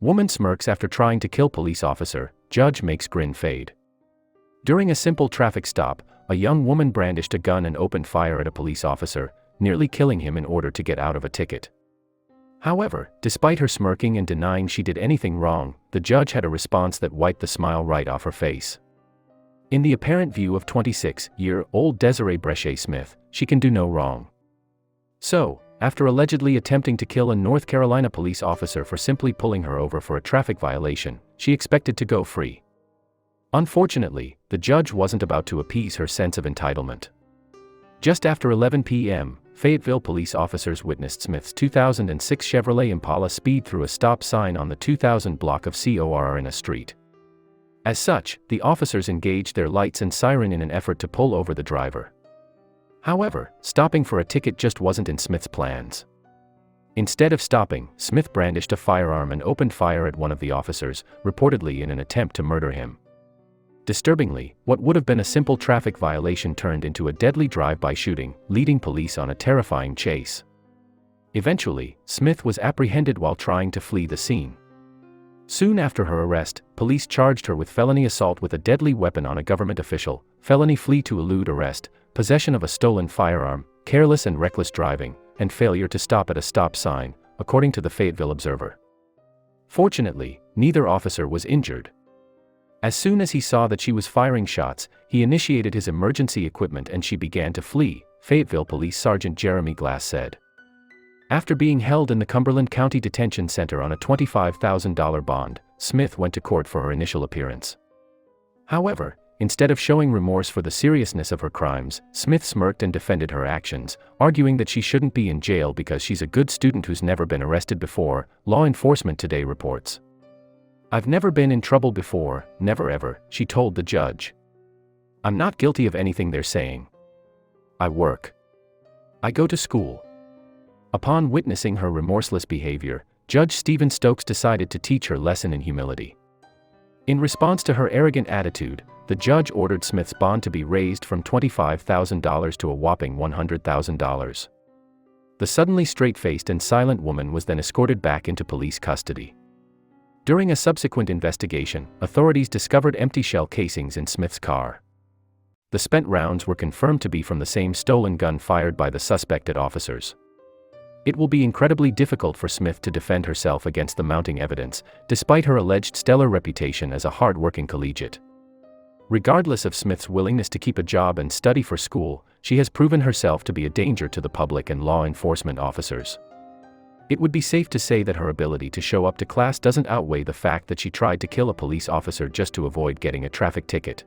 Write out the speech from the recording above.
Woman smirks after trying to kill police officer, judge makes grin fade. During a simple traffic stop, a young woman brandished a gun and opened fire at a police officer, nearly killing him in order to get out of a ticket. However, despite her smirking and denying she did anything wrong, the judge had a response that wiped the smile right off her face. In the apparent view of 26-year-old Desiree Brechet Smith, she can do no wrong. So, after allegedly attempting to kill a North Carolina police officer for simply pulling her over for a traffic violation, she expected to go free. Unfortunately, the judge wasn't about to appease her sense of entitlement. Just after 11 p.m., Fayetteville police officers witnessed Smith's 2006 Chevrolet Impala speed through a stop sign on the 2000 block of CORR in a street. As such, the officers engaged their lights and siren in an effort to pull over the driver. However, stopping for a ticket just wasn't in Smith's plans. Instead of stopping, Smith brandished a firearm and opened fire at one of the officers, reportedly in an attempt to murder him. Disturbingly, what would have been a simple traffic violation turned into a deadly drive-by shooting, leading police on a terrifying chase. Eventually, Smith was apprehended while trying to flee the scene. Soon after her arrest, police charged her with felony assault with a deadly weapon on a government official, felony flee to elude arrest, possession of a stolen firearm, careless and reckless driving, and failure to stop at a stop sign, according to the Fayetteville Observer. Fortunately, neither officer was injured. As soon as he saw that she was firing shots, he initiated his emergency equipment and she began to flee, Fayetteville Police Sergeant Jeremy Glass said. After being held in the Cumberland County Detention Center on a $25,000 bond, Smith went to court for her initial appearance. However, instead of showing remorse for the seriousness of her crimes, Smith smirked and defended her actions, arguing that she shouldn't be in jail because she's a good student who's never been arrested before, Law Enforcement Today reports. "I've never been in trouble before, never ever," she told the judge. "I'm not guilty of anything they're saying. I work. I go to school." Upon witnessing her remorseless behavior, Judge Stephen Stokes decided to teach her a lesson in humility. In response to her arrogant attitude, the judge ordered Smith's bond to be raised from $25,000 to a whopping $100,000. The suddenly straight-faced and silent woman was then escorted back into police custody. During a subsequent investigation, authorities discovered empty shell casings in Smith's car. The spent rounds were confirmed to be from the same stolen gun fired by the suspected officers. It will be incredibly difficult for Smith to defend herself against the mounting evidence, despite her alleged stellar reputation as a hard-working collegiate. Regardless of Smith's willingness to keep a job and study for school, she has proven herself to be a danger to the public and law enforcement officers. It would be safe to say that her ability to show up to class doesn't outweigh the fact that she tried to kill a police officer just to avoid getting a traffic ticket.